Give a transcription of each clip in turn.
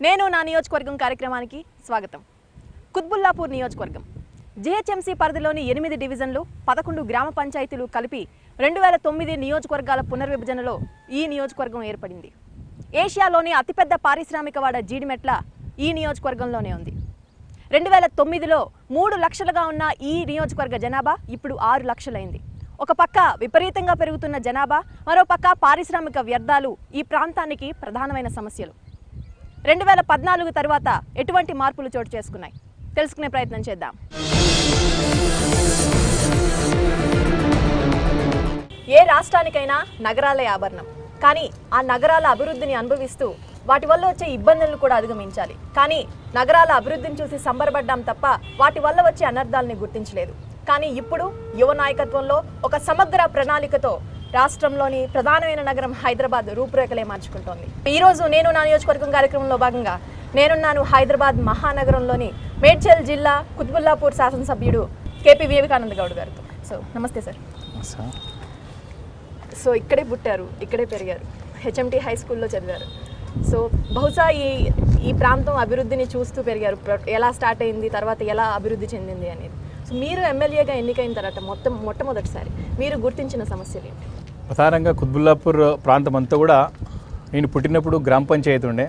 నేను నా నియోజకవర్గం కార్యక్రమానికి స్వాగతం. కుత్బుల్లాపూర్ నియోజకవర్గం జీహెచ్ఎంసీ పరిధిలోని 8 డివిజన్లు 11 గ్రామ పంచాయతీలు కలిపి 2009 నియోజకవర్గాల పునర్విభజనలో ఈ నియోజకవర్గం ఏర్పడింది. ఏషియాలోని అతిపెద్ద పారిశ్రామికవాడ జీడిమెట్ల ఈ నియోజకవర్గంలోనే ఉంది. 2009లో 3 లక్షలుగా ఉన్న ఈ నియోజకవర్గ జనాభా ఇప్పుడు 6 లక్షలైంది. ఒక పక్క విపరీతంగా పెరుగుతున్న జనాభా, మరో పక్క పారిశ్రామిక వ్యర్థాలు ఈ ప్రాంతానికి ప్రధానమైన సమస్యలు. 2014 తర్వాత ఎటువంటి మార్పులు చోటు చేసుకున్నాయి తెలుసుకునే ప్రయత్నం చేద్దాం. ఏ రాష్ట్రానికైనా నగరాలే ఆభరణం. కానీ ఆ నగరాల అభివృద్ధిని అనుభవిస్తూ వాటి వల్ల వచ్చే ఇబ్బందులను కూడా అధిగమించాలి. కానీ నగరాల అభివృద్ధిని చూసి సంబరపడ్డాం తప్ప వాటి వల్ల వచ్చే అనర్థాలని గుర్తించలేదు. కానీ ఇప్పుడు యువ నాయకత్వంలో ఒక సమగ్ర ప్రణాళికతో రాష్ట్రంలోని ప్రధానమైన నగరం హైదరాబాద్ రూపురేఖలే మార్చుకుంటోంది. ఈరోజు నేను నా నియోజకవర్గం కార్యక్రమంలో భాగంగా నేనున్నాను హైదరాబాద్ మహానగరంలోని మేడ్చల్ జిల్లా కుత్బుల్లాపూర్ శాసనసభ్యుడు కేపీ వివేకానంద గౌడ్ గారితో. సో నమస్తే సార్. సో ఇక్కడే పుట్టారు, ఇక్కడే పెరిగారు, హెచ్ఎంటీ హై స్కూల్లో చదివారు. సో బహుశా ఈ ప్రాంతం అభివృద్ధిని చూస్తూ పెరిగారు. ఎలా స్టార్ట్ అయింది, తర్వాత ఎలా అభివృద్ధి చెందింది అనేది. సో మీరు ఎమ్మెల్యేగా ఎన్నికైన తర్వాత మొట్టమొదటిసారి మీరు గుర్తించిన సమస్యలు ఏంటి? ప్రధానంగా కుత్బుల్లాపూర్ ప్రాంతం అంతా కూడా నేను పుట్టినప్పుడు గ్రామ పంచాయతీ ఉండే,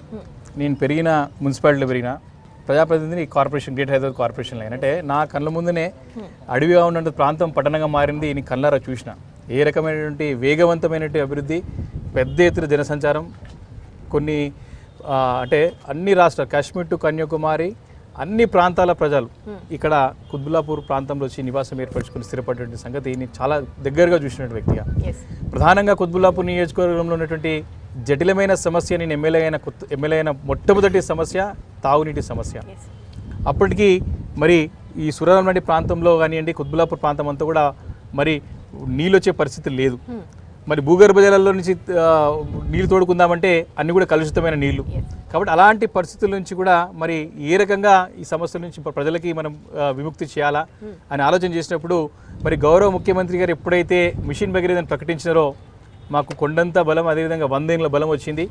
నేను పెరిగిన మున్సిపాలిటీలో పెరిగిన ప్రజాప్రతినిధిని కార్పొరేషన్, గ్రేటర్ హైదరాబాద్ కార్పొరేషన్లో. అంటే నా కళ్ళ ముందునే అడవిగా ఉన్న ప్రాంతం పట్టణంగా మారింది. నేను కళ్ళారా చూసిన ఏ రకమైనటువంటి వేగవంతమైనటువంటి అభివృద్ధి, పెద్ద ఎత్తున జనసంచారం, కొన్ని అంటే అన్ని రాష్ట్రాలు కాశ్మీర్ టు కన్యాకుమారి అన్ని ప్రాంతాల ప్రజలు ఇక్కడ కుత్బుల్లాపూర్ ప్రాంతంలో వచ్చి నివాసం ఏర్పరచుకుని స్థిరపడినటువంటి సంగతి నేను చాలా దగ్గరగా చూసినటువంటి వ్యక్తిగా. ప్రధానంగా కుత్బుల్లాపూర్ నియోజకవర్గంలో ఉన్నటువంటి జటిలమైన సమస్య, నేను ఎమ్మెల్యే అయిన మొట్టమొదటి సమస్య తాగునీటి సమస్య. అప్పటికి మరి ఈ సురవరం లాంటి ప్రాంతంలో కానివ్వండి, కుత్బుల్లాపూర్ ప్రాంతం అంతా కూడా మరి నీళ్ళు వచ్చే పరిస్థితి లేదు. మరి భూగర్భ జలాల్లో నుంచి నీళ్ళు తోడుకుందామంటే అన్ని కూడా కలుషితమైన నీళ్లు. కాబట్టి అలాంటి పరిస్థితుల నుంచి కూడా మరి ఏ రకంగా ఈ సమస్యల నుంచి ప్రజలకి మనం విముక్తి చేయాలా అని ఆలోచన చేసినప్పుడు మరి గౌరవ ముఖ్యమంత్రి గారు ఎప్పుడైతే మిషన్ భగీరథని ప్రకటించినారో మాకు కొండంత బలం, అదేవిధంగా 100 ఏళ్ల బలం వచ్చింది.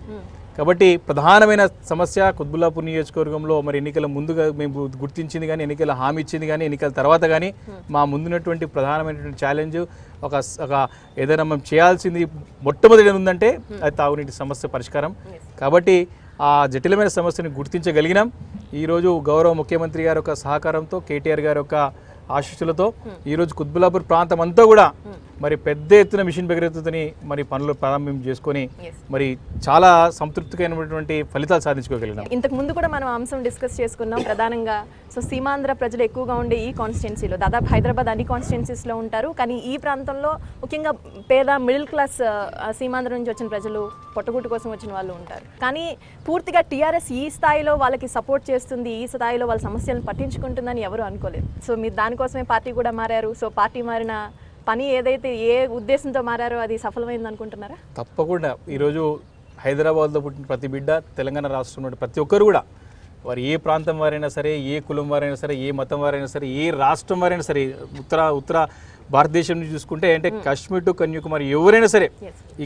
కాబట్టి ప్రధానమైన సమస్య కుత్బుల్లాపూర్ నియోజకవర్గంలో మరి ఎన్నికల ముందుగా మేము గుర్తించింది కానీ, ఎన్నికల హామీ ఇచ్చింది కానీ, ఎన్నికల తర్వాత కానీ మా ముందున్నటువంటి ప్రధానమైనటువంటి ఛాలెంజ్ ఒక ఏదైనా మనం చేయాల్సింది మొట్టమొదటి ఉందంటే అది తాగునీటి సమస్య పరిష్కారం. కాబట్టి ఆ జటిలమైన సమస్యని గుర్తించగలిగినాం. ఈరోజు గౌరవ ముఖ్యమంత్రి గారి యొక్క సహకారంతో, కేటీఆర్ గారి యొక్క ఆశీస్సులతో ఈరోజు కుత్బుల్లాపూర్ ప్రాంతం అంతా కూడా మరి పెద్ద ఎత్తున మిషన్ భగీరథతోని మరి పనులు ప్రారంభం చేసుకొని మరి చాలా సంతృప్తికరమైనటువంటి ఫలితాలు సాధించుకోగలిగినాం. ఇంతకు ముందు కూడా మనం అంశం డిస్కస్ చేసుకున్నాం. ప్రధానంగా సో సీమాంధ్ర ప్రజలు ఎక్కువగా ఉండే ఈ కాన్స్టిట్యున్సీలో, దాదాపు హైదరాబాద్ అన్ని కాన్స్టిట్యున్సీస్లో ఉంటారు. కానీ ఈ ప్రాంతంలో ముఖ్యంగా పేద మిడిల్ క్లాస్ సీమాంధ్ర నుంచి వచ్చిన ప్రజలు, పొట్టగుట్టు కోసం వచ్చిన వాళ్ళు ఉంటారు. కానీ పూర్తిగా టీఆర్ఎస్ ఈ స్థాయిలో వాళ్ళకి సపోర్ట్ చేస్తుంది, ఈ స్థాయిలో వాళ్ళ సమస్యలను పట్టించుకుంటుందని ఎవరు అనుకోలేదు. సో మీరు దానికోసమే పార్టీ కూడా మారారు. సో పార్టీ మారిన పని ఏదైతే ఏ ఉద్దేశంతో మారారో అది సఫలమైంది అనుకుంటున్నారా? తప్పకుండా. ఈరోజు హైదరాబాద్లో పుట్టిన ప్రతి బిడ్డ, తెలంగాణ రాష్ట్రంలో ప్రతి ఒక్కరు కూడా వారు ఏ ప్రాంతం వారైనా సరే, ఏ కులం వారైనా సరే, ఏ మతం వారైనా సరే, ఏ రాష్ట్రం వారైనా సరే, ఉత్తర భారతదేశం నుంచి చూసుకుంటే అంటే కాశ్మీర్ టు కన్యాకుమారి ఎవరైనా సరే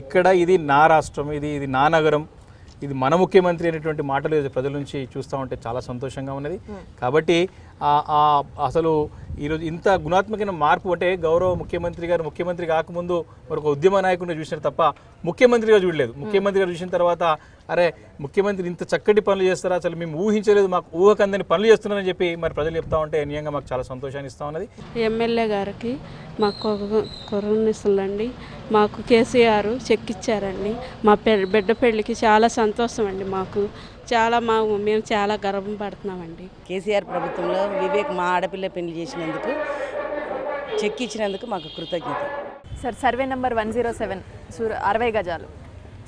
ఇక్కడ ఇది నా రాష్ట్రం, ఇది నా నగరం, ఇది మన ముఖ్యమంత్రి అనేటువంటి మాటలు ప్రజల నుంచి చూస్తూ ఉంటే చాలా సంతోషంగా ఉన్నది. కాబట్టి అసలు ఈరోజు ఇంత గుణాత్మకమైన మార్పు అంటే గౌరవ ముఖ్యమంత్రి గారు ముఖ్యమంత్రి కాకముందు మరొక ఉద్యమ నాయకుడిని చూసినారు తప్ప ముఖ్యమంత్రిగా చూడలేదు. ముఖ్యమంత్రిగా చూసిన తర్వాత అరే ముఖ్యమంత్రి ఇంత చక్కటి పనులు చేస్తారా, అసలు మేము ఊహించలేదు, మాకు ఊహకందని పనులు చేస్తున్నారని చెప్పి మరి ప్రజలు చెప్తా ఉంటే నిజంగా మాకు చాలా సంతోషాన్ని ఇస్తూ ఉన్నది. ఎమ్మెల్యే గారికి మాకు కొరనిస్తుందండి. మాకు కేసీఆర్ చెక్ ఇచ్చారండి. మా బిడ్డ పెళ్ళికి చాలా సంతోషం అండి. మాకు మేము చాలా గర్వం పడుతున్నామండి. కేసీఆర్ ప్రభుత్వంలో వివేక్ మా ఆడపిల్ల పెళ్లి చేసినందుకు, చెక్ ఇచ్చినందుకు మాకు కృతజ్ఞత. సార్, సర్వే నెంబర్ 107 60 గజాలు.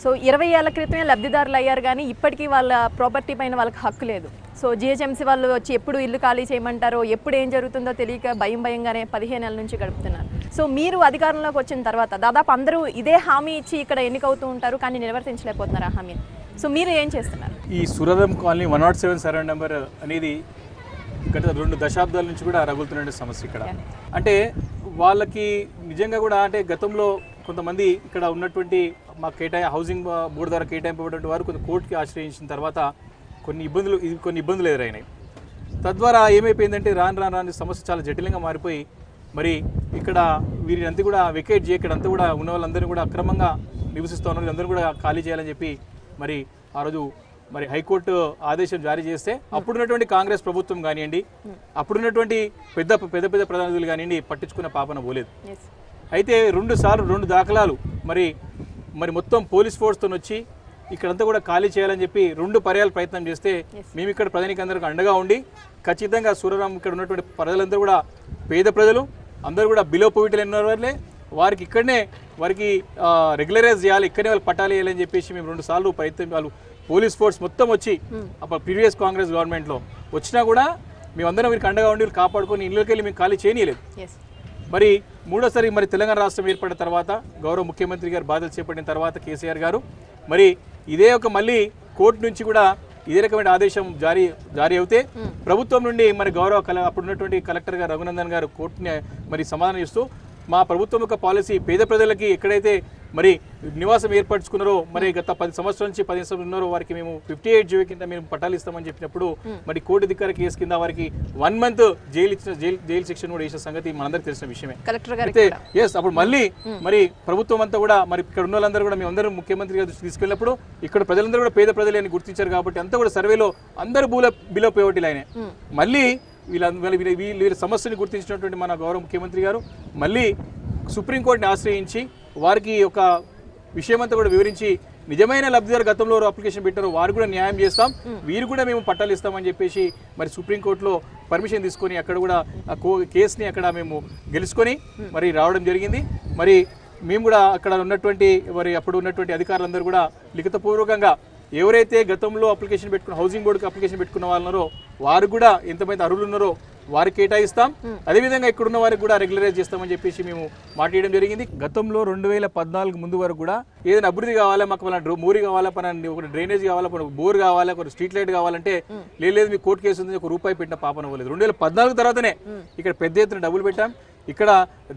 సో 20 ఏళ్ల క్రితమే లబ్ధిదారులు అయ్యారు, కానీ ఇప్పటికీ వాళ్ళ ప్రాపర్టీ పైన వాళ్ళకి హక్కు లేదు. సో జిహెచ్ఎంసీ వాళ్ళు వచ్చి ఎప్పుడు ఇల్లు ఖాళీ చేయమంటారో, ఎప్పుడు ఏం జరుగుతుందో తెలియక భయంగానే 15 ఏళ్ళ నుంచి గడుపుతున్నారు. సో మీరు అధికారంలోకి వచ్చిన తర్వాత దాదాపు అందరూ ఇదే హామీ ఇచ్చి ఇక్కడ ఎన్నికవుతూ ఉంటారు, కానీ నిర్వర్తించలేకపోతున్నారు ఆ హామీని. సో మీరు ఏం చేస్తున్నారు? ఈ సురవరం కాలనీ 107 సర్వే నెంబర్ అనేది గత 2 దశాబ్దాల నుంచి కూడా రగులుతున్న సమస్య ఇక్కడ. అంటే వాళ్ళకి నిజంగా కూడా అంటే గతంలో కొంతమంది ఇక్కడ ఉన్నటువంటి మా హౌసింగ్ బోర్డు ద్వారా కేటాయింపబడినటువంటి వారు కొంత కోర్టుకి ఆశ్రయించిన తర్వాత కొన్ని ఇబ్బందులు ఎదురైనాయి. తద్వారా ఏమైపోయిందంటే రాను సమస్య చాలా జటిలంగా మారిపోయి మరి ఇక్కడ వీరినంతా కూడా వెకేట్ చేయి, ఇక్కడంతా కూడా ఉన్న వాళ్ళందరినీ కూడా అక్రమంగా నివసిస్తూ ఉన్నారు, అందరూ కూడా ఖాళీ చేయాలని చెప్పి మరి ఆ రోజు మరి హైకోర్టు ఆదేశం జారీ చేస్తే అప్పుడున్నటువంటి కాంగ్రెస్ ప్రభుత్వం కానివ్వండి, అప్పుడున్నటువంటి పెద్ద ప్రతినిధులు కానివ్వండి పట్టించుకున్న పాపన పోలేదు. అయితే 2 దాఖలాలు మరి మొత్తం పోలీస్ ఫోర్స్తో వచ్చి ఇక్కడంతా కూడా ఖాళీ చేయాలని చెప్పి 2 పర్యాలు ప్రయత్నం చేస్తే మేము ఇక్కడ ప్రజానికందరికీ అండగా ఉండి ఖచ్చితంగా సూరరాం ఇక్కడ ఉన్నటువంటి ప్రజలందరూ కూడా పేద ప్రజలు అందరూ కూడా బిలో పోవిటీలు ఉన్న వాళ్ళే, వారికి ఇక్కడనే వారికి రెగ్యులరైజ్ చేయాలి, ఇక్కడనే వాళ్ళు పట్టాలి వేయాలని చెప్పేసి మేము 2 సార్లు ప్రయత్నం వాళ్ళు పోలీస్ ఫోర్స్ మొత్తం వచ్చి అప్పుడు ప్రీవియస్ కాంగ్రెస్ గవర్నమెంట్లో వచ్చినా కూడా మేమందరం వీరికి అండగా ఉండి కాపాడుకొని ఇళ్ళకి వెళ్ళి మేము ఖాళీ చేయనీయలేదు. మరి మూడోసారి మరి తెలంగాణ రాష్ట్రం ఏర్పడిన తర్వాత గౌరవ ముఖ్యమంత్రి గారు బాధ్యతలు చేపట్టిన తర్వాత కేసీఆర్ గారు మరి ఇదే ఒక మళ్ళీ కోర్టు నుంచి కూడా ఇదే రకమైన ఆదేశం జారీ అవుతే ప్రభుత్వం నుండి మరి అప్పుడున్నటువంటి కలెక్టర్ గారు రఘునందన్ గారు కోర్టుని మరి సమాధానం ఇస్తూ మా ప్రభుత్వం యొక్క పాలసీ పేద ప్రజలకి ఎక్కడైతే మరి నివాసం ఏర్పరచుకున్నారో మరి గత 10 సంవత్సరాల నుంచి 15 సంవత్సరాలు ఉన్నారో వారికి మేము 58 జీవో కింద మేము పట్టాలు ఇస్తామని చెప్పినప్పుడు మరి కోర్టు ధిక్కార కేసు కింద వారికి 1 మంత్ జైలు శిక్షణ కూడా వేసిన సంగతి మనందరికీ తెలిసిన విషయమే. అయితే అప్పుడు మళ్ళీ మరి ప్రభుత్వం అంతా కూడా మరి ఇక్కడ ఉన్న వాళ్ళందరూ కూడా మేము అందరూ ముఖ్యమంత్రి గారు తీసుకెళ్ళినప్పుడు ఇక్కడ ప్రజలందరూ కూడా పేద ప్రజలే అని గుర్తించారు కాబట్టి అంతా కూడా సర్వేలో అందరూ బిలో పోవర్టీలు అయినాయి. మళ్ళీ వీళ్ళ సమస్యని గుర్తించినటువంటి మన గౌరవ ముఖ్యమంత్రి గారు మళ్ళీ సుప్రీంకోర్టుని ఆశ్రయించి వారికి ఒక విషయమంతా కూడా వివరించి నిజమైన లబ్ధిదారు గతంలో అప్లికేషన్ పెట్టారో వారు కూడా న్యాయం చేస్తాం, వీరు కూడా మేము పట్టాలు ఇస్తామని చెప్పేసి మరి సుప్రీంకోర్టులో పర్మిషన్ తీసుకొని అక్కడ కూడా కేసుని అక్కడ మేము గెలుచుకొని మరి రావడం జరిగింది. మరి మేము కూడా అక్కడ ఉన్నటువంటి మరి అప్పుడు ఉన్నటువంటి అధికారులందరూ కూడా లిఖితపూర్వకంగా ఎవరైతే గతంలో అప్లికేషన్ పెట్టుకున్న హౌసింగ్ బోర్డుకి అప్లికేషన్ పెట్టుకున్న వాళ్ళన్నారో వారు కూడా ఎంతమంది అర్హులు ఉన్నారో వారికి కేటాయిస్తాం, అదేవిధంగా ఇక్కడున్న వారికి కూడా రెగ్యులరైజ్ చేస్తామని చెప్పేసి మేము మాట్లాడడం జరిగింది. గతంలో 2014 ముందు వరకు కూడా ఏదైనా అభివృద్ధి కావాలా, మాకు మోరీ కావాలా, ఒక డ్రైనేజ్ కావాలా, ఒక బోర్ కావాలా, ఒక స్ట్రీట్ లైట్ కావాలంటే లేదు మీ కోర్టు కేసు ఉంది, ₹1 పెట్టిన పాపన పోలేదు. 2014 తర్వాతనే ఇక్కడ పెద్ద ఎత్తున డబ్బులు పెట్టాం. ఇక్కడ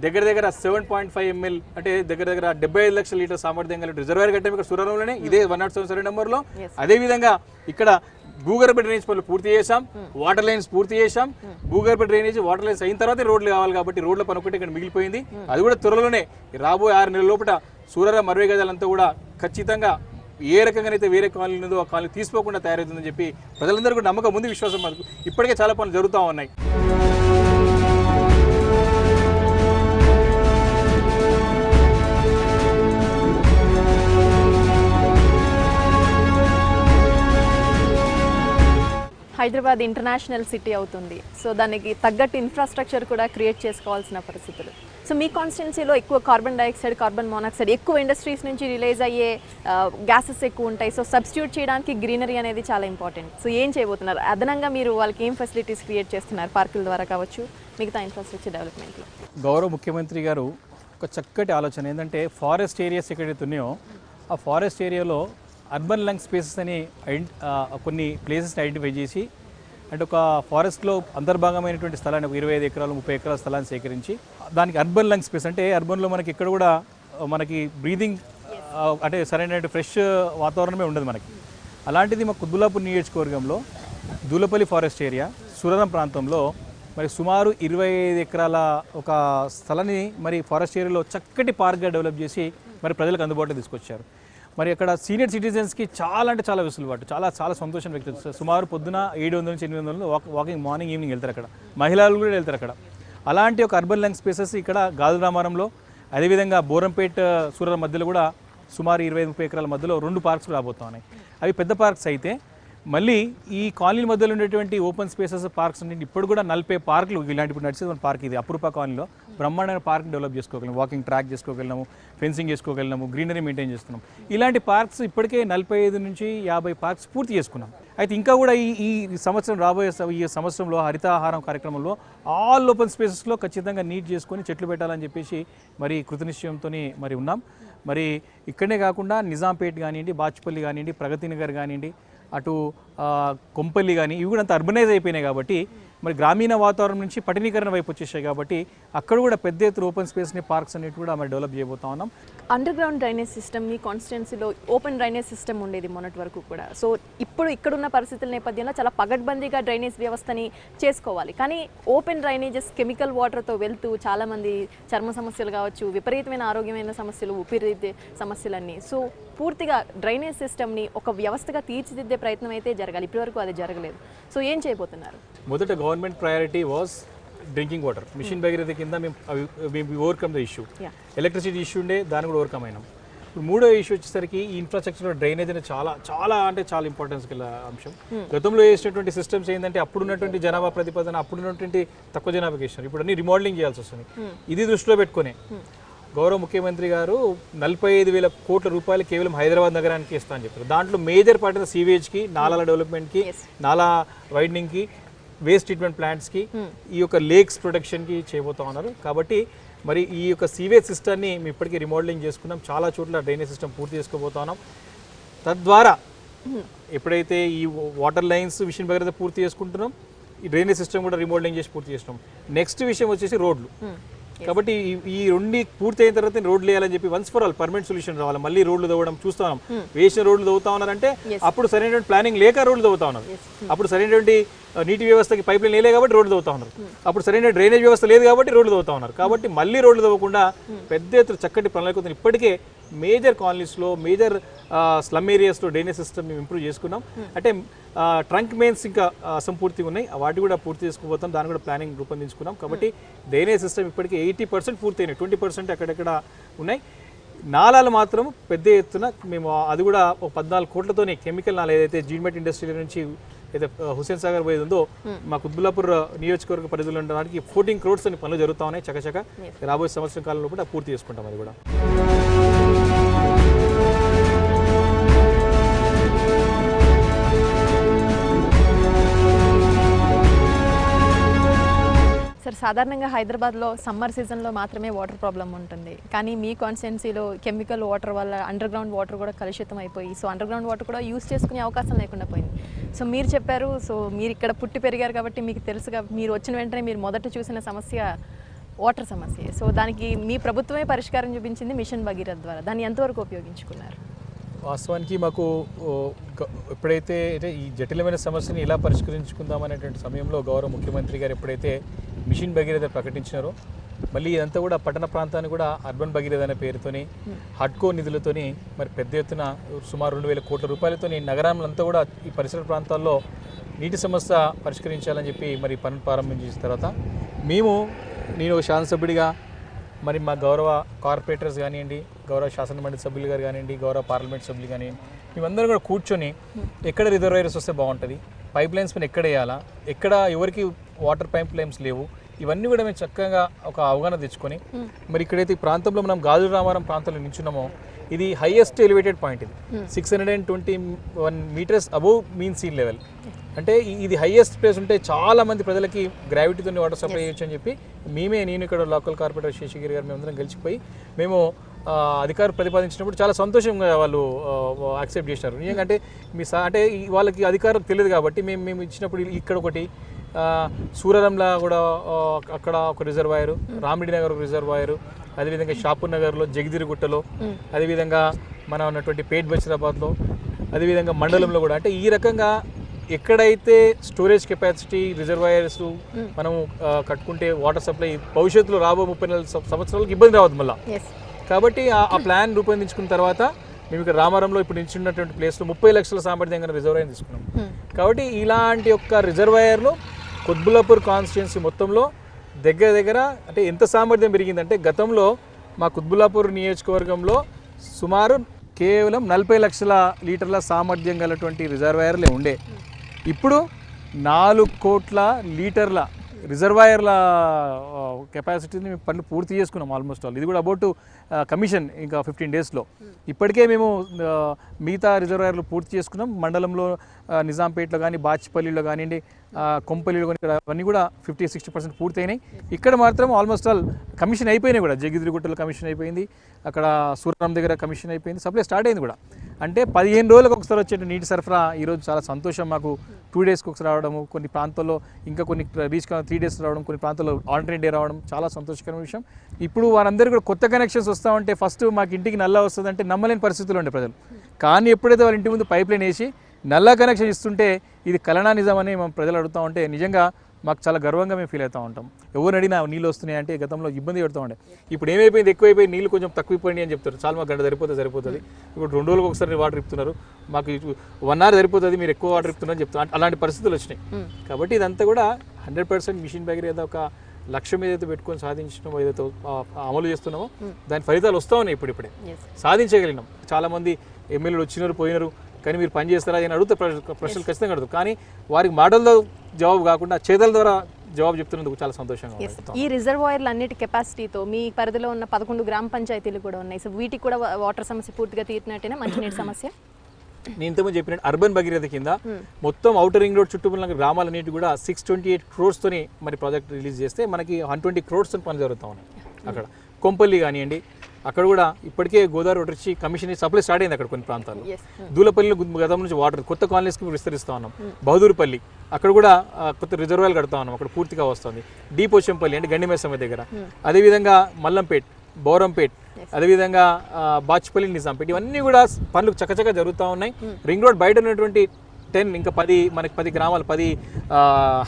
దగ్గర 7.5 ml అంటే దగ్గర 75 లక్షల లీటర్ సామర్థ్యం కలిగిన రిజర్వాయర్ కట్టాము ఇక్కడ సూరరంలోనే, ఇదే 107 సర్వే నెంబర్లో. అదేవిధంగా ఇక్కడ భూగర్భ డ్రైనేజ్ పనులు పూర్తి చేశాం, వాటర్ లైన్స్ పూర్తి చేశాం. భూగర్భ డ్రైనేజ్ వాటర్ లైన్స్ అయిన తర్వాత రోడ్లు కావాలి కాబట్టి రోడ్ల పని ఒకటి ఇక్కడ మిగిలిపోయింది. అది కూడా త్వరలోనే రాబోయే 6 నెలల లోపల సూరరం 60 గజాలంతా కూడా ఖచ్చితంగా ఏ రకంగానైతే వేరే కాలనీ ఉందో ఆ కాలనీ తీసుకోకుండా తయారవుతుందని చెప్పి ప్రజలందరూ కూడా నమ్మకం ఉంది, విశ్వాసం మనకు. ఇప్పటికే చాలా పనులు జరుగుతూ ఉన్నాయి. హైదరాబాద్ ఇంటర్నేషనల్ సిటీ అవుతుంది, సో దానికి తగ్గట్టు ఇన్ఫ్రాస్ట్రక్చర్ కూడా క్రియేట్ చేసుకోవాల్సిన పరిస్థితులు. సో మీ కాన్స్టిట్యున్సీలో ఎక్కువ కార్బన్ డైఆక్సైడ్, కార్బన్ మోనాక్సైడ్, ఎక్కువ ఇండస్ట్రీస్ నుంచి రిలీజ్ అయ్యే గ్యాసెస్ ఎక్కువ ఉంటాయి. సో సబ్స్టిట్యూట్ చేయడానికి గ్రీనరీ అనేది చాలా ఇంపార్టెంట్. సో ఏం చేయబోతున్నారు? అదనంగా మీరు వాళ్ళకి ఏం ఫెసిలిటీస్ క్రియేట్ చేస్తున్నారు పార్కుల ద్వారా కావచ్చు, మిగతా ఇన్ఫ్రాస్ట్రక్చర్ డెవలప్మెంట్లో? గౌరవ ముఖ్యమంత్రి గారు ఒక చక్కటి ఆలోచన ఏంటంటే ఫారెస్ట్ ఏరియాస్ ఎక్కడైతే ఉన్నాయో ఆ ఫారెస్ట్ ఏరియాలో అర్బన్ లంగ్ స్పేసెస్ అని కొన్ని ప్లేసెస్ని ఐడెంటిఫై చేసి అంటే ఒక ఫారెస్ట్లో అంతర్భాగమైనటువంటి స్థలాన్ని 25 ఎకరాలు 30 ఎకరాల స్థలాన్ని సేకరించి దానికి అర్బన్ లంగ్ స్పేస్ అంటే అర్బన్లో మనకి ఇక్కడ కూడా మనకి బ్రీదింగ్ అంటే సరైన ఫ్రెష్ వాతావరణమే ఉండదు మనకి. అలాంటిది మా కుత్బుల్లాపూర్ నియోజకవర్గంలో దూలపల్లి ఫారెస్ట్ ఏరియా సూరరం ప్రాంతంలో మరి సుమారు 25 ఎకరాల ఒక స్థలాన్ని మరి ఫారెస్ట్ ఏరియాలో చక్కటి పార్క్గా డెవలప్ చేసి మరి ప్రజలకు అందుబాటులో తీసుకొచ్చారు. మరి అక్కడ సీనియర్ సిటిజన్స్కి చాలా అంటే చాలా వెసులుబాటు, చాలా చాలా సంతోషం వ్యక్తం చేస్తారు. సుమారు పొద్దున 700 నుంచి 800 వాకింగ్ మార్నింగ్ ఈవినింగ్ వెళ్తారు అక్కడ, మహిళలు కూడా వెళ్తారు అక్కడ. అలాంటి ఒక అర్బన్ లంగ్ స్పేసెస్ ఇక్కడ గాజురామారంలో, అదేవిధంగా బోరంపేట్ సూరరం మధ్యలో కూడా సుమారు 25-30 ఎకరాల మధ్యలో 2 పార్క్స్ రాబోతా ఉన్నాయి. అవి పెద్ద పార్క్స్ అయితే మళ్ళీ ఈ కాలనీ మధ్యలో ఉండేటువంటి ఓపెన్ స్పేసెస్ పార్క్స్ నుండి ఇప్పుడు కూడా 40 పార్కులు ఇలాంటి ఇప్పుడు నడిచేది మన పార్క్ ఇది అపూర్వ కాలనీలో బ్రహ్మాండమైన పార్క్ డెవలప్ చేసుకోగలం, వాకింగ్ ట్రాక్ చేసుకోగలము, ఫెన్సింగ్ చేసుకోగలము, గ్రీనరీ మెయింటైన్ చేస్తున్నాం. ఇలాంటి పార్క్స్ ఇప్పటికే 45 నుంచి 50 పార్క్స్ పూర్తి చేసుకున్నాం. అయితే ఇంకా కూడా ఈ సంవత్సరం రాబోయే ఈ సంవత్సరంలో హరితాహారం కార్యక్రమంలో ఆల్ ఓపెన్ స్పేసెస్లో ఖచ్చితంగా నీట్ చేసుకొని చెట్లు పెట్టాలని చెప్పేసి మరి కృతనిశ్చయంతో మరి ఉన్నాం. మరి ఇక్కడనే కాకుండా నిజాంపేట్ కానివ్వండి, బాచుపల్లి కానివ్వండి, ప్రగతి నగర్ కానివ్వండి, అటు కొంపల్లి కానీ ఇవి కూడా అంత అర్బనైజ్ అయిపోయినాయి కాబట్టి మరి గ్రామీణ వాతావరణం నుంచి పట్టణీకరణ వైపు వచ్చేసాయి కాబట్టి అక్కడ కూడా పెద్ద ఎత్తున ఓపెన్ స్పేస్ని పార్క్స్ అనేవి కూడా మరి డెవలప్ చేయబోతా ఉన్నాం. అండర్ గ్రౌండ్ డ్రైనేజ్ సిస్టమ్ మీ కాన్స్టిట్యున్సీలో ఓపెన్ డ్రైనేజ్ సిస్టమ్ ఉండేది మొన్నటి వరకు కూడా. సో ఇప్పుడు ఇక్కడున్న పరిస్థితుల నేపథ్యంలో చాలా పగడ్బందీగా డ్రైనేజ్ వ్యవస్థని చేసుకోవాలి. కానీ ఓపెన్ డ్రైనేజెస్ కెమికల్ వాటర్తో వెళ్తూ చాలామంది చర్మ సమస్యలు కావచ్చు, విపరీతమైన ఆరోగ్యమైన సమస్యలు, ఊపిరితిత్తే సమస్యలన్నీ. సో పూర్తిగా డ్రైనేజ్ సిస్టమ్ని ఒక వ్యవస్థగా తీర్చిదిద్దే ప్రయత్నం అయితే జరగాలి. ఇప్పటివరకు అది జరగలేదు. సో ఏం చేయబోతున్నారు? మొదట government priority was drinking water. Mission Bhagiratha కింద మేము overcome the issue. Electricity issue ఉండే, దాన్ని కూడా ఓవర్కమ్ అయినాం. ఇప్పుడు మూడో ఇష్యూ వచ్చేసరికి ఈ ఇన్ఫ్రాస్ట్రక్చర్ డ్రైనేజ్ అనేది చాలా చాలా అంటే చాలా ఇంపార్టెన్స్ గల అంశం. గతంలో వేసినటువంటి సిస్టమ్స్ ఏంటంటే అప్పుడున్నటువంటి జనాభా ప్రతిపాదన, అప్పుడున్నటువంటి తక్కువ జనాభాకి ఇస్తున్నారు. ఇప్పుడు అన్ని రిమోడలింగ్ చేయాల్సి వస్తుంది. ఇది దృష్టిలో పెట్టుకునే గౌరవ ముఖ్యమంత్రి గారు 45,000 కోట్ల రూపాయలు కేవలం హైదరాబాద్ నగరానికి ఇస్తా అని చెప్పారు. దాంట్లో మేజర్ పార్ట్ సీవేజ్కి, నాలాల డెవలప్మెంట్కి, నాలా వైడనింగ్కి, వేస్ట్ ట్రీట్మెంట్ ప్లాంట్స్కి, ఈ యొక్క లేక్స్ ప్రొటెక్షన్కి చేయబోతా ఉన్నారు. కాబట్టి మరి ఈ యొక్క సీవేజ్ సిస్టమ్ని మేము ఇప్పటికీ రిమోడలింగ్ చేసుకున్నాం. చాలా చోట్ల డ్రైనేజ్ సిస్టమ్ పూర్తి చేసుకోబోతా ఉన్నాం. తద్వారా ఎప్పుడైతే ఈ వాటర్ లైన్స్ మిషన్ భగీరథ పూర్తి చేసుకుంటున్నాం, ఈ డ్రైనేజ్ సిస్టమ్ కూడా రిమోడలింగ్ చేసి పూర్తి చేస్తున్నాం. నెక్స్ట్ విషయం వచ్చేసి రోడ్లు. కాబట్టి ఈ రెండు పూర్తి అయిన తర్వాత రోడ్లు వేయాలని చెప్పి once for all permanent solution రావాలి. మళ్ళీ రోడ్లు తవ్వడం చూస్తాం. వేసిన రోడ్లు తవ్వుతా ఉన్నారంటే అప్పుడు సరైనటువంటి ప్లానింగ్ లేక రోడ్లు తవ్వుతా ఉన్నారు. అప్పుడు సరైనటువంటి నీటి వ్యవస్థకి పైప్ లైన్ లేదు కాబట్టి రోడ్లు తవ్వుతా ఉన్నారు. అప్పుడు సరైన డ్రైనేజ్ వ్యవస్థ లేదు కాబట్టి రోడ్లు తవ్వుతా ఉన్నారు. కాబట్టి మళ్ళీ రోడ్లు తవ్వకుండా పెద్ద ఎత్తున చక్కటి ప్రణాళికతో ఇప్పటికే మేజర్ కాలనీస్లో, మేజర్ స్లమ్ ఏరియాస్లో డ్రైనేజ్ సిస్టమ్ మేము ఇంప్రూవ్ చేసుకున్నాం. అంటే ట్రంక్ మెయిన్స్ ఇంకా అసంపూర్తిగా ఉన్నాయి, వాటి కూడా పూర్తి చేసుకుపోతాం. దాన్ని కూడా ప్లానింగ్ రూపొందించుకున్నాం. కాబట్టి డ్రైనేజ్ సిస్టమ్ ఇప్పటికీ 80% పూర్తయినాయి, 20% అక్కడెక్కడ ఉన్నాయి. నాలాలు మాత్రం పెద్ద ఎత్తున మేము అది కూడా ఒక 14 కోట్లతోనే కెమికల్ నాల ఏదైతే జీడిమెట్ ఇండస్ట్రీ నుంచి అయితే హుస్సేన్ సాగర్ పోయేది ఉందో మా కుత్బుల్లాపూర్ నియోజకవర్గ పరిధిలో ఉండడానికి 14 crores అని పనులు జరుగుతూ ఉన్నాయి. చకచక రాబోయే సంవత్సరం కాలంలో కూడా పూర్తి చేసుకుంటాం. అది కూడా సార్, సాధారణంగా హైదరాబాద్లో సమ్మర్ సీజన్లో మాత్రమే వాటర్ ప్రాబ్లం ఉంటుంది. కానీ మీ కాన్స్టిట్యున్సీలో కెమికల్ వాటర్ వల్ల అండర్ గ్రౌండ్ వాటర్ కూడా కలుషితం అయిపోయి, సో అండర్ గ్రౌండ్ వాటర్ కూడా యూస్ చేసుకునే అవకాశం లేకుండా పోయింది. సో మీరు చెప్పారు, సో మీరు ఇక్కడ పుట్టి పెరిగారు కాబట్టి మీకు తెలుసుగా, మీరు వచ్చిన వెంటనే మీరు మొదట చూసిన సమస్య వాటర్ సమస్య. సో దానికి మీ ప్రభుత్వమే పరిష్కారం చూపించింది మిషన్ భగీరథ ద్వారా. దాన్ని ఎంతవరకు ఉపయోగించుకున్నారు? వాస్తవానికి మాకు ఎప్పుడైతే ఈ జటిలమైన సమస్యని ఎలా పరిష్కరించుకుందామనేటువంటి సమయంలో గౌరవ ముఖ్యమంత్రి గారు ఎప్పుడైతే మిషన్ భగీరథ ప్రకటించినారో, మళ్ళీ ఇదంతా కూడా పట్టణ ప్రాంతాన్ని కూడా అర్బన్ భగీరథ అనే పేరుతోని హడ్కో నిధులతోని మరి పెద్ద ఎత్తున సుమారు 2,000 కోట్ల రూపాయలతోని నగరాలంతా కూడా ఈ పరిసర ప్రాంతాల్లో నీటి సమస్య పరిష్కరించాలని చెప్పి మరి పనులు ప్రారంభించిన తర్వాత నేను శాసనసభ్యుడిగా మరి మా గౌరవ కార్పొరేటర్స్ కానివ్వండి, గౌరవ శాసనమండలి సభ్యులు గారు కానివ్వండి, గౌరవ పార్లమెంట్ సభ్యులు కానివ్వండి, మేమందరం కూడా కూర్చొని ఎక్కడ రిజర్వాయర్స్ వస్తే బాగుంటుంది, పైప్ లైన్స్ పైన ఎక్కడ వేయాలా, ఎక్కడ ఎవరికి వాటర్ పైప్ లైన్స్ లేవు, ఇవన్నీ కూడా మేము చక్కగా ఒక అవగాహన తెచ్చుకొని మరి ఇక్కడైతే ఈ ప్రాంతంలో మనం గాజుల రామారం ప్రాంతంలో నించున్నామో, ఇది హైయెస్ట్ ఎలివేటెడ్ పాయింట్. ఇది 621 meters above mean sea level. అంటే ఇది హైయెస్ట్ ప్లేస్ ఉంటే చాలా మంది ప్రజలకి గ్రావిటీతో వాటర్ సప్లై చేయొచ్చు అని చెప్పి నేను ఇక్కడ లోకల్ కార్పొరేటర్ శేషగిరి గారు మేమందరం కలిసిపోయి మేము అధికారులు ప్రతిపాదించినప్పుడు చాలా సంతోషంగా వాళ్ళు యాక్సెప్ట్ చేశారు. ఎందుకంటే అంటే వాళ్ళకి అధికారం తెలియదు కాబట్టి మేము ఇచ్చినప్పుడు ఇక్కడ ఒకటి సూరరంలా కూడా అక్కడ ఒక రిజర్వాయరు, రామిడి నగర్ ఒక రిజర్వాయరు, అదేవిధంగా షాపూర్ నగర్లో, జగదిరిగుట్టలో, అదేవిధంగా మనం ఉన్నటువంటి పేట్ బషీరాబాద్లో, అదేవిధంగా మండలంలో కూడా. అంటే ఈ రకంగా ఎక్కడైతే స్టోరేజ్ కెపాసిటీ రిజర్వాయర్స్ మనం కట్టుకుంటే వాటర్ సప్లై భవిష్యత్తులో రాబో 34 సంవత్సరాలకు ఇబ్బంది రావద్దు మళ్ళీ. కాబట్టి ఆ ప్లాన్ రూపొందించుకున్న తర్వాత మేము ఇక్కడ రామారంలో ఇప్పుడు నిల్చున్నటువంటి ప్లేస్లో 30 లక్షల సామర్థ్యం గల రిజర్వాయర్ తీసుకున్నాం. కాబట్టి ఇలాంటి యొక్క రిజర్వాయర్లు కుత్బుల్లాపూర్ కాన్స్టిట్యున్సీ మొత్తంలో దగ్గర అంటే ఎంత సామర్థ్యం పెరిగిందంటే, గతంలో మా కుత్బుల్లాపూర్ నియోజకవర్గంలో సుమారు కేవలం 40 లక్షల లీటర్ల సామర్థ్యం గలటువంటి రిజర్వాయర్లే ఉండే. ఇప్పుడు 4 కోట్ల లీటర్ల రిజర్వాయర్ల కెపాసిటీని పనులు పూర్తి చేసుకున్నాం ఆల్మోస్ట్ ఆల్. ఇది కూడా అబౌట్ కమిషన్ ఇంకా 15 daysలో. ఇప్పటికే మేము మిగతా రిజర్వాయర్లు పూర్తి చేసుకున్నాం. మండలంలో నిజాంపేటలో కానీ, బాచిపల్లిలో కానివ్వండి, కొంపల్లిలో కానీ, ఇక్కడ అవన్నీ కూడా 50-60% పూర్తయినాయి. ఇక్కడ మాత్రం ఆల్మోస్ట్ ఆల్ కమిషన్ అయిపోయినాయి కూడా. జగిదిరిగుట్టలో కమిషన్ అయిపోయింది, అక్కడ సూరం దగ్గర కమిషన్ అయిపోయింది, సప్లై స్టార్ట్ అయింది కూడా. అంటే 15 రోజులకు ఒకసారి వచ్చే నీటి సరఫరా ఈరోజు చాలా సంతోషం మాకు. 2 డేస్కి ఒకసారి రావడము, కొన్ని ప్రాంతాల్లో ఇంకా కొన్ని రీచ్ 3 డేస్ రావడం, కొన్ని ప్రాంతాల్లో ఆల్టర్నేట్ డే రావడం చాలా సంతోషకరమైన విషయం. ఇప్పుడు వారందరూ కూడా కొత్త కనెక్షన్స్ వస్తూ ఉంటే ఫస్ట్ మాకు ఇంటికి నల్లా వస్తుందంటే నమ్మలేని పరిస్థితులు ఉండే ప్రజలు. కానీ ఎప్పుడైతే వాళ్ళ ఇంటి ముందు పైప్ లైన్ వేసి నల్లా కనెక్షన్ ఇస్తుంటే ఇది కలనా నిజమని మేము ప్రజలు అడుగుతూ ఉంటే నిజంగా మాకు చాలా గర్వంగా మేము ఫీల్ అవుతూ ఉంటాం. ఎవరు అడిగినా నీళ్ళు వస్తున్నాయి అంటే గతంలో ఇబ్బంది పెడుతూ ఉండే, ఇప్పుడు ఏమైపోయింది ఎక్కువైపోయి నీళ్ళు కొంచెం తక్కువైపోయింది అని చెప్తారు. చాలా మాకు గంట సరిపోతుంది. ఇప్పుడు 2 రోజులకు ఒకసారి వాటర్ ఇస్తున్నారు, మాకు 1 అవర్ సరిపోతుంది, మీరు ఎక్కువ వాటర్ ఇస్తున్నారని చెప్తారు. అలాంటి పరిస్థితులు వచ్చినాయి. కాబట్టి ఇదంతా కూడా 100% మిషన్ భగీరథ ఒక లక్ష్యం ఏదైతే పెట్టుకొని సాధించడం ఏదైతే అమలు చేస్తున్నామో దాని ఫలితాలు వస్తూ ఉన్నాయి. ఇప్పుడిప్పుడే సాధించగలిగినాం. చాలామంది ఎమ్మెల్యేలు వచ్చినారు పోయినారు, కానీ మీరు పని చేస్తారా అని అడుగుతారు, ప్రశ్నలు ఖచ్చితంగా అడుగుతారు. కానీ వారికి మాటలతో జవాబు కాకుండా చేతల ద్వారా జవాబు చెప్తున్నందుకు చాలా సంతోషంగా ఉంది. ఈ రిజర్వాయర్లు అన్నిటి కెపాసిటీతో మీ పరిధిలో ఉన్న 11 గ్రామ పంచాయతీలు కూడా ఉన్నాయి. సో వీటికి కూడా వాటర్ సమస్య పూర్తిగా తీరినట్టేనా, మంచినీటి సమస్య? నేను ఇంతకుముందు చెప్పినట్టు అర్బన్ భగీరథ కింద మొత్తం ఔటర్ రింగ్ రోడ్ చుట్టూ ఉన్న గ్రామాలన్నిటి కూడా 628 crores-తోని మరి ప్రాజెక్ట్ రిలీజ్ చేస్తే మనకి 120 crores-తో పని జరుగుతూ ఉన్నాయి. అక్కడ కొంపల్లి కానివ్వండి, అక్కడ కూడా ఇప్పటికే గోదావరి వాటర్ ఇచ్చి కమిషన్ సప్లై స్టార్ట్ అయింది అక్కడ కొన్ని ప్రాంతాల్లో. దూలపల్లిలో గతం నుంచి వాటర్ కొత్త కాలనీస్కి విస్తరిస్తూ ఉన్నాం. బహదూర్పల్లి అక్కడ కూడా కొత్త రిజర్వాయర్లు కడతా ఉన్నాం, అక్కడ పూర్తిగా వస్తుంది. పోచంపల్లి అంటే గండిమేసమ్మ దగ్గర, అదేవిధంగా మల్లంపేట్, బౌరంపేట్, అదేవిధంగా బాచ్పల్లి, నిజాంపేట్, ఇవన్నీ కూడా పనులు చక్కచక్క జరుగుతూ ఉన్నాయి. రింగ్ రోడ్ బయట ఉన్నటువంటి 10 ఇంకా 10 మనకి 10 గ్రామాలు 10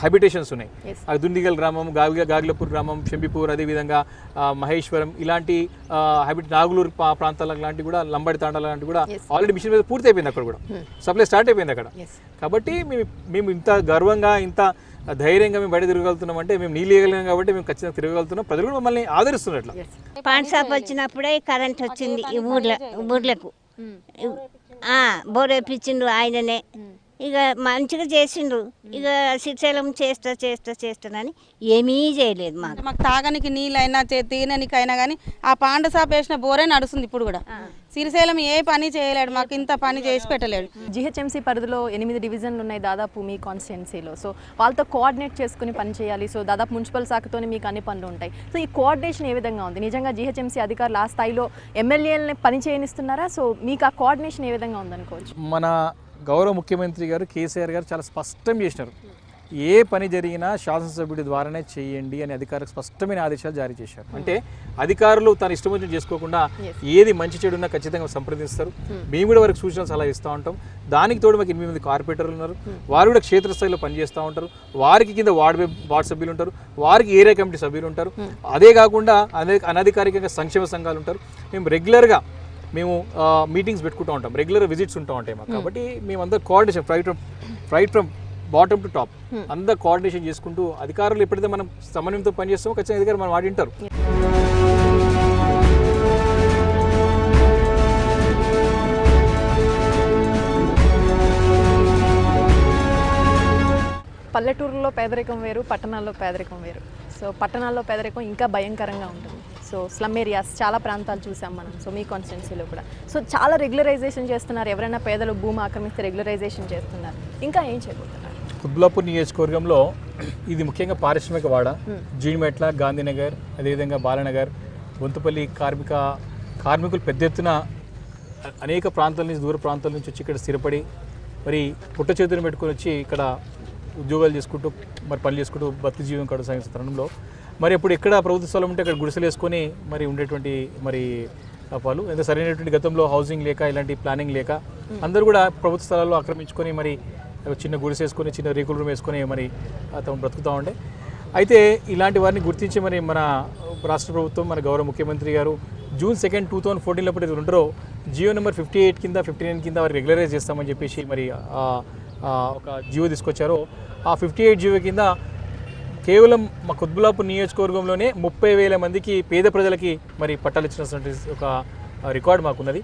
హ్యాబిటేషన్స్ ఉన్నాయి. అది దుండిగల్ గ్రామం, గాగిలపూర్ గ్రామం, షంబిపూర్, అదేవిధంగా మహేశ్వరం, ఇలాంటి నాగులూరు ప్రాంతాలకు లాంటివి కూడా, లంబడి తాండాల లాంటివి కూడా ఆల్రెడీ మిషన్ మీద పూర్తి అయిపోయింది. అక్కడ కూడా సప్లై స్టార్ట్ అయిపోయింది అక్కడ. కాబట్టి మేము ఇంత గర్వంగా ఇంత ధైర్యంగా మేము బయట తిరగలుగుతున్నాం అంటే మేము నీళ్ళు ఇవ్వగలిగాం కాబట్టి మేము ఖచ్చితంగా తిరగలుగుతున్నాం. ప్రజలు కూడా మమ్మల్ని ఆదరిస్తున్నారు. అట్లా పాన్ షాప్ వచ్చినప్పుడే కరెంట్ వచ్చింది ఈ ఊర్లకు. బోర్ వేపించిండు ఆయననే. ఇక మంచిగా చేసిండ్రు. ఇక శ్రీశైలం చేస్తానని ఏమీ చేయలేదు మాకు తాగనికి నీళ్ళైనా తినడానికి అయినా కానీ ఆ పాండ షాప్ వేసిన బోరే నడుస్తుంది ఇప్పుడు కూడా. శ్రీశైలం ఏ పని చేయలేడు, మాకు ఇంత పని చేసి పెట్టలేడు. జిహెచ్ఎంసీ పరిధిలో 8 డివిజన్లు ఉన్నాయి దాదాపు మీ కాన్స్టిట్యున్సీలో. సో వాళ్ళతో కోఆర్డినేట్ చేసుకుని పని చేయాలి. సో దాదాపు మున్సిపల్ శాఖతోనే మీకు అన్ని పనులు ఉంటాయి. సో ఈ కోఆర్డినేషన్ ఏ విధంగా ఉంది? నిజంగా జిహెచ్ఎంసీ అధికారులు ఆ స్థాయిలో ఎమ్మెల్యేలని పని చేయనిస్తున్నారా? సో మీకు ఆ కోఆర్డినేషన్ ఏ విధంగా ఉందనుకోవచ్చు? మన గౌరవ ముఖ్యమంత్రి గారు కేసీఆర్ గారు చాలా స్పష్టం చేసినారు, ఏ పని జరిగినా శాసనసభ్యుడి ద్వారానే చేయండి అని అధికారులకు స్పష్టమైన ఆదేశాలు జారీ చేశారు. అంటే అధికారులు తన ఇష్టం వచ్చినట్టు చేసుకోకుండా ఏది మంచి చెడు ఉన్నా ఖచ్చితంగా సంప్రదిస్తారు. మేము కూడా వారికి సూచనలు సలహా ఇస్తూ ఉంటాం. దానికి తోడు మాకు 8 మంది కార్పొరేటర్లు ఉన్నారు, వారు కూడా క్షేత్రస్థాయిలో పనిచేస్తూ ఉంటారు. వారికి కింద వార్డు సభ్యులు ఉంటారు, వారికి ఏరియా కమిటీ సభ్యులు ఉంటారు. అదే కాకుండా అనధికారికంగా సంక్షేమ సంఘాలు ఉంటారు. మేము రెగ్యులర్గా మీటింగ్స్ పెట్టుకుంటూ ఉంటాం, రెగ్యులర్ విజిట్స్ ఉంటూ ఉంటాయి మాకు. కాబట్టి మేమందరూ coordination right from bottom to top అందరూ కోఆర్డినేషన్ చేసుకుంటూ అధికారులు ఎప్పుడైతే మనం సమన్వయంతో పనిచేస్తామో ఖచ్చితంగా అధికారులు మనం వాడి ఉంటారు. పల్లెటూరులో పేదరికం వేరు, పట్టణాల్లో పేదరికం వేరు. సో పట్టణాల్లో పేదరికం ఇంకా భయంకరంగా ఉంటుంది. సో స్లమ్ ఏరియాస్ చాలా ప్రాంతాలు చూసాం మనం. సో మీ కాన్స్టిట్యున్సీలో కూడా సో చాలా రెగ్యులరైజేషన్ చేస్తున్నారు. ఎవరైనా పేదలు భూమి ఆక్రమిస్తే రెగ్యులరైజేషన్ చేస్తున్నారు. ఇంకా ఏం చేయబోతున్నారు? కుత్బుల్లాపూర్ నియోజకవర్గంలో ఇది ముఖ్యంగా పారిశ్రామిక వాడ, జీడిమెట్ల, గాంధీనగర్, అదేవిధంగా బాలనగర్, బొంతుపల్లి కార్మికులు పెద్ద ఎత్తున అనేక ప్రాంతాల నుంచి దూర ప్రాంతాల నుంచి వచ్చి ఇక్కడ స్థిరపడి మరి పుట్ట చేతులను పెట్టుకొని వచ్చి ఇక్కడ ఉద్యోగాలు చేసుకుంటూ మరి పనులు చేసుకుంటూ బతుకు జీవనం కొనసాగిస్తున్న తరుణంలో మరి ఇప్పుడు ఎక్కడ ప్రభుత్వ స్థలం ఉంటే అక్కడ గుడిసెలు వేసుకొని మరి ఉండేటువంటి మరి వాళ్ళు ఎంత సరైనటువంటి గతంలో హౌసింగ్ లేక ఇలాంటి ప్లానింగ్ లేక అందరూ కూడా ప్రభుత్వ స్థలాల్లో ఆక్రమించుకొని మరి చిన్న గుడిసె వేసుకొని చిన్న రేకుల రూమ్ వేసుకొని మరి తమ బ్రతుకుతూ ఉండే. అయితే ఇలాంటి వారిని గుర్తించి మరి మన రాష్ట్ర ప్రభుత్వం మన గౌరవ ముఖ్యమంత్రి గారు June 2, 2014 అప్పుడు ఇది ఉంటారో జియో నెంబర్ 58 కింద 59 కింద వారు రెగ్యులరైజ్ చేస్తామని చెప్పేసి మరి ఒక జియో తీసుకొచ్చారో ఆ 58 జియో కింద కేవలం మా కుత్బుల్లాపూర్ నియోజకవర్గంలోనే 30,000 మందికి పేద ప్రజలకి మరి పట్టాలు ఇచ్చినటువంటి ఒక రికార్డ్ మాకున్నది.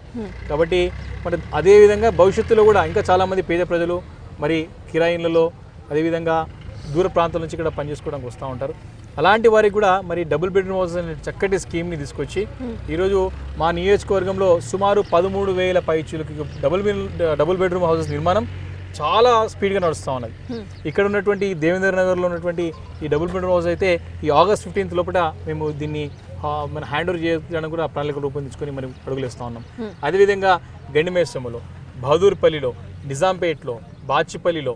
కాబట్టి మరి అదేవిధంగా భవిష్యత్తులో కూడా ఇంకా చాలామంది పేద ప్రజలు మరి కిరాయిన్లలో అదేవిధంగా దూర ప్రాంతాల నుంచి ఇక్కడ పనిచేసుకోవడానికి వస్తూ ఉంటారు. అలాంటి వారికి కూడా మరి డబుల్ బెడ్రూమ్ హౌసెస్ అనే చక్కటి స్కీమ్ని తీసుకొచ్చి ఈరోజు మా నియోజకవర్గంలో సుమారు 13,000 పైచీలకి డబుల్ బెడ్రూమ్ హౌసెస్ నిర్మాణం చాలా స్పీడ్గా నడుస్తూ ఉన్నది. ఇక్కడ ఉన్నటువంటి దేవేంద్ర నగర్లో ఉన్నటువంటి ఈ డబుల్ బెడ్రూమ్ హౌస్ అయితే ఈ August 15th లోపల మేము దీన్ని మన హ్యాండ్ ఓవర్ చేయడానికి కూడా ప్రణాళిక రూపొందించుకొని మరి అడుగులు వేస్తూ ఉన్నాం. అదేవిధంగా గండిమేసమ్మలో బహదూర్పల్లిలో, నిజాంపేట్లో, బాచిపల్లిలో,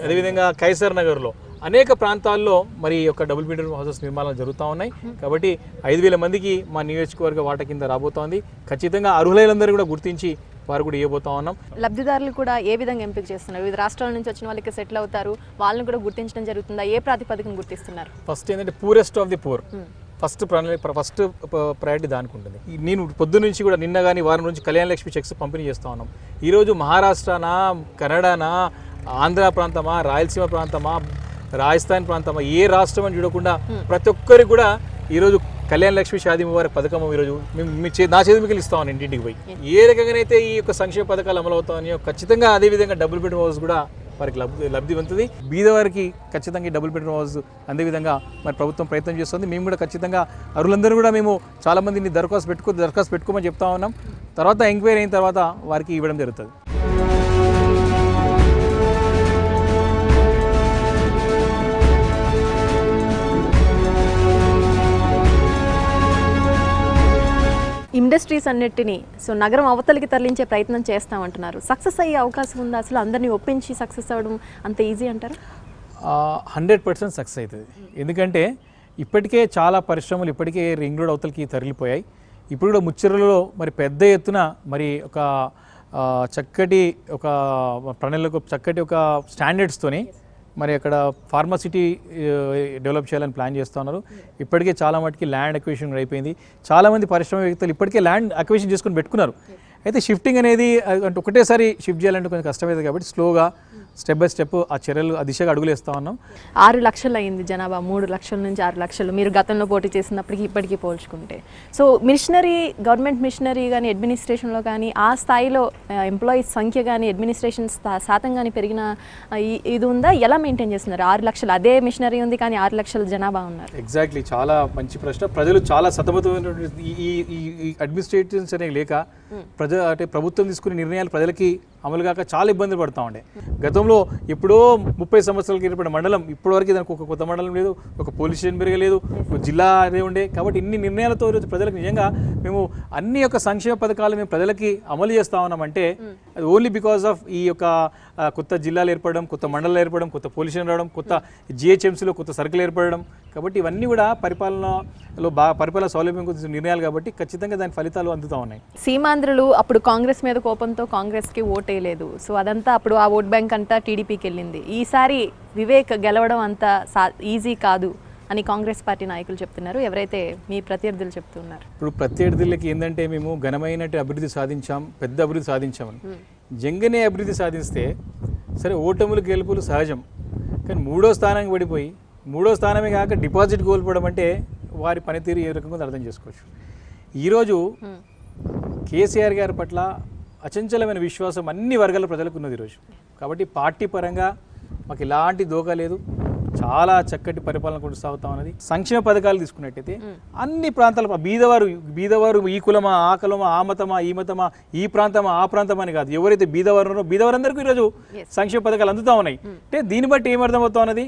అదేవిధంగా కైసర్ నగర్లో అనేక ప్రాంతాల్లో మరి యొక్క డబుల్ బెడ్రూమ్ హౌసెస్ నిర్మాణాలు జరుగుతూ ఉన్నాయి. కాబట్టి 5,000 మందికి మా నియోజకవర్గ వాటా కింద రాబోతోంది. ఖచ్చితంగా అర్హులైనందరూ కూడా గుర్తించి వారు కూడా ఇవ్వబోతా ఉన్నాం. లబ్ధిదారులు కూడా ఏ విధంగా ఎంపిక చేస్తున్నారు? వివిధ రాష్ట్రాల నుంచి వచ్చిన వాళ్ళకి సెటిల్ అవుతారు, వాళ్ళని కూడా గుర్తించడం జరుగుతుందా? ఏ ప్రాతిపదికన గుర్తిస్తున్నారు? ఫస్ట్ ఏంటంటే poorest of the poor, first priority దానికి ఉంటుంది. నేను పొద్దు నుంచి కూడా నిన్న కానీ వారం నుంచి కళ్యాణ లక్ష్మి చెక్స్ పంపిణీ చేస్తూ ఉన్నాం. ఈరోజు మహారాష్ట్రనా, కన్నడనా, ఆంధ్ర ప్రాంతమా, రాయలసీమ ప్రాంతమా, రాజస్థాన్ ప్రాంతమా, ఏ రాష్ట్రం అని చూడకుండా ప్రతి ఒక్కరికి కూడా ఈరోజు కళ్యాణ లక్ష్మి షాదీ ముబారక్ పథకం ఈరోజు మేము నా చేతి మీకు ఇస్తా ఉన్నాం ఇంటింటికి పోయి. ఏ రకంగానైతే ఈ యొక్క సంక్షేమ పథకాలు అమలు అవుతాయో ఖచ్చితంగా అదేవిధంగా డబుల్ బెడ్రూమ్ హౌస్ కూడా వారికి లబ్ధి పొందుతుంది. బీదవారికి ఖచ్చితంగా ఈ డబుల్ బెడ్రూమ్ హౌస్ అదేవిధంగా మరి ప్రభుత్వం ప్రయత్నం చేస్తుంది. మేము కూడా ఖచ్చితంగా అరులందరూ కూడా మేము చాలామందిని దరఖాస్తు పెట్టుకోమని చెప్తా ఉన్నాం. తర్వాత ఎంక్వైరీ అయిన తర్వాత వారికి ఇవ్వడం జరుగుతుంది. ఇండస్ట్రీస్ అన్నిటినీ నగరం అవతలికి తరలించే ప్రయత్నం చేస్తామంటున్నారు. సక్సెస్ అయ్యే అవకాశం ఉందా? అసలు అందరినీ ఒప్పించి సక్సెస్ అవ్వడం అంత ఈజీ అంటారు? 100% సక్సెస్ అవుతుంది. ఎందుకంటే ఇప్పటికే చాలా పరిశ్రమలు ఇప్పటికే రింగ్ రోడ్ అవతలికి తరలిపోయాయి. ఇప్పుడు కూడా ముచ్చెరలో మరి పెద్ద ఎత్తున మరి ఒక చక్కటి ఒక ప్రణాళిక, చక్కటి ఒక స్టాండర్డ్స్తోని మరి అక్కడ ఫార్మసిటీ డెవలప్ చేయాలని ప్లాన్ చేస్తూ ఉన్నారు. ఇప్పటికే చాలా మటుకి ల్యాండ్ అక్విజిషన్ అయిపోయింది. చాలామంది పరిశ్రమవేత్తలు ఇప్పటికే ల్యాండ్ అక్విజిషన్ చేసుకొని పెట్టుకున్నారు. అయితే షిఫ్టింగ్ అనేది అంటే ఒకటేసారి షిఫ్ట్ చేయాలంటే కొంచెం కష్టమైంది. కాబట్టి స్లోగా స్టెప్ బై స్టెప్ ఆ చర్యలు ఆ దిశగా అడుగులు వేస్తూ ఉన్నాం. 6 లక్షలు అయింది జనాభా, 3 లక్షల నుంచి 6 లక్షలు మీరు గతంలో పోటీ చేసినప్పటికీ ఇప్పటికీ పోల్చుకుంటే. సో గవర్నమెంట్ మిషనరీ కానీ అడ్మినిస్ట్రేషన్లో కానీ ఆ స్థాయిలో ఎంప్లాయీస్ సంఖ్య కానీ అడ్మినిస్ట్రేషన్ శాతం కానీ పెరిగిన ఇది ఉందా? ఎలా మెయింటైన్ చేస్తున్నారు? 6 లక్షలు అదే మిషనరీ ఉంది కానీ 6 లక్షల జనాభా ఉన్నారు. ఎగ్జాక్ట్లీ, చాలా మంచి ప్రశ్న. ప్రజలు చాలా సతమతమైనటువంటి ఈ అడ్మినిస్ట్రేషన్స్ అనేవి లేక అంటే ప్రభుత్వం తీసుకునే నిర్ణయాలు ప్రజలకి అమలు కాక చాలా ఇబ్బందులు పడుతూ ఉండే. గతంలో ఎప్పుడో 30 సంవత్సరాలకి ఏర్పడిన మండలం ఇప్పటివరకు దానికి ఒక కొత్త మండలం లేదు, ఒక పోలీస్ స్టేషన్ పెరగలేదు, ఒక జిల్లా అదే ఉండే. కాబట్టి ఇన్ని నిర్ణయాలతో ఈరోజు ప్రజలకు నిజంగా మేము అన్ని యొక్క సంక్షేమ పథకాలు మేము ప్రజలకి అమలు చేస్తా ఉన్నామంటే అది ఓన్లీ బికాస్ ఆఫ్ ఈ యొక్క కొత్త జిల్లాలు ఏర్పడడం, కొత్త మండలాలు ఏర్పడడం, కొత్త పోలీస్ స్టేషన్ రావడం, కొత్త GHMCలో కొత్త సర్కిల్ ఏర్పడడం. కాబట్టి ఇవన్నీ కూడా పరిపాలన సౌలభ్యం గురించి నిర్ణయాలు. కాబట్టి ఖచ్చితంగా దాని ఫలితాలు అందుతూ ఉన్నాయి. సీమాంధ్రులు అప్పుడు కాంగ్రెస్ మీద కోపంతో కాంగ్రెస్కి ఓటేయలేదు. సో అదంతా అప్పుడు ఆ ఓట్ బ్యాంక్ అంతా టీడీపీకి వెళ్ళింది. ఈసారి వివేక్ గెలవడం అంత ఈజీ కాదు అని కాంగ్రెస్ పార్టీ నాయకులు చెప్తున్నారు. ఎవరైతే మీ ప్రత్యర్థులు చెప్తున్నారు? ఇప్పుడు ప్రత్యర్థులకి ఏంటంటే మేము ఘనమైనట్టు అభివృద్ధి సాధించాం, పెద్ద అభివృద్ధి సాధించామని. జంగనే అభివృద్ధి సాధిస్తే సరే ఓటములు గెలుపులు సహజం, కానీ 3వ స్థానానికి పడిపోయి 3వ స్థానమే కాక డిపాజిట్ కోల్పోవడం అంటే వారి పనితీరు ఏ రకంగా అర్థం చేసుకోవచ్చు. ఈరోజు కేసీఆర్ గారి పట్ల అచంచలమైన విశ్వాసం అన్ని వర్గాల ప్రజలకు ఉన్నది ఈరోజు. కాబట్టి పార్టీ పరంగా మాకు ఎలాంటి దోకా లేదు, చాలా చక్కటి పరిపాలన కొనసాగుతా ఉన్నది. సంక్షేమ పథకాలు తీసుకున్నట్టయితే అన్ని ప్రాంతాల బీదవారు ఈ కులమా, ఆ కులమా, ఆ మతమా, ఈ మతమా, ఈ ప్రాంతమా, ఆ ప్రాంతం అని కాదు, ఎవరైతే బీదవారు ఉన్నారో బీదవారందరికీ ఈరోజు సంక్షేమ పథకాలు అందుతూ ఉన్నాయి. అంటే దీన్ని బట్టి ఏమర్థమవుతా ఉన్నది?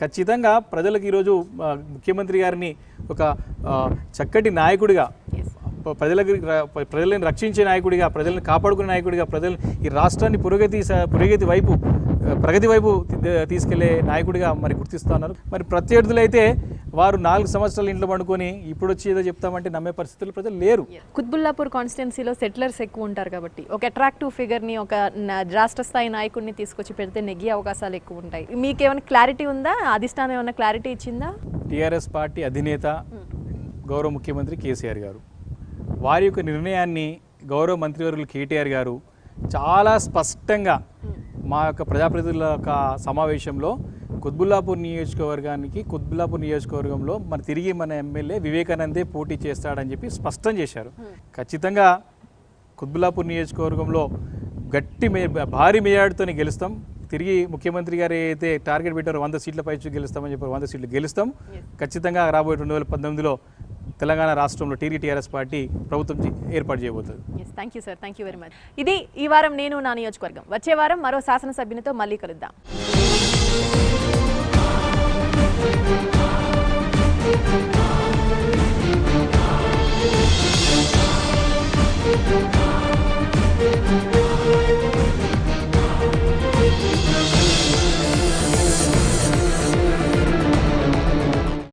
ఖచ్చితంగా ప్రజలకు ఈరోజు ముఖ్యమంత్రి గారిని ఒక చక్కటి నాయకుడిగా, ప్రజలను రక్షించే నాయకుడిగా, ప్రజలను కాపాడుకునే నాయకుడిగా, ఈ రాష్ట్రాన్ని ప్రగతి వైపు తీసుకెళ్లే నాయకుడిగా మరి గుర్తిస్తూ ఉన్నారు. మరి ప్రత్యర్థులైతే వారు 4 సంవత్సరాలు ఇంట్లో పండుకొని ఇప్పుడు వచ్చి ఏదో చెప్తామంటే నమ్మే పరిస్థితుల్లో ప్రజలు లేరు. కుత్బుల్లాపూర్ కాన్స్టిట్యున్సీలో సెటిలర్స్ ఎక్కువ ఉంటారు కాబట్టి ఒక అట్రాక్టివ్ ఫిగర్ని, ఒక రాష్ట్ర స్థాయి నాయకుడిని తీసుకొచ్చి పెడితే నెగ్గే అవకాశాలు ఎక్కువ ఉంటాయి. మీకేమైనా క్లారిటీ ఉందా? అధిష్టానం ఏమైనా క్లారిటీ ఇచ్చిందా? టీఆర్ఎస్ పార్టీ అధినేత గౌరవ ముఖ్యమంత్రి కేసీఆర్ గారు వారి యొక్క నిర్ణయాన్ని గౌరవ మంత్రివర్యులు కేటీఆర్ గారు చాలా స్పష్టంగా మా యొక్క ప్రజాప్రతినిధుల యొక్క సమావేశంలో కుత్బుల్లాపూర్ నియోజకవర్గంలో తిరిగి మన ఎమ్మెల్యే వివేకానందే పోటీ చేస్తాడని చెప్పి స్పష్టం చేశారు. ఖచ్చితంగా కుత్బుల్లాపూర్ నియోజకవర్గంలో భారీ మెజార్టీతోనే గెలుస్తాం. తిరిగి ముఖ్యమంత్రి గారు అయితే టార్గెట్ పెట్టారో 100 సీట్ల పైచి గెలుస్తామని చెప్పి 100 సీట్లు గెలుస్తాం. ఖచ్చితంగా రాబోయే 2018లో తెలంగాణ రాష్ట్రంలో టీఆర్ఎస్ పార్టీ ప్రభుత్వం ఏర్పాటు చేయబోతుంది. Thank you sir, thank you very much. ఇది ఈ వారం నేను నా నియోజకవర్గం. వచ్చే వారం మరో శాసనసభ్యునితో మళ్ళీ కలుద్దాం.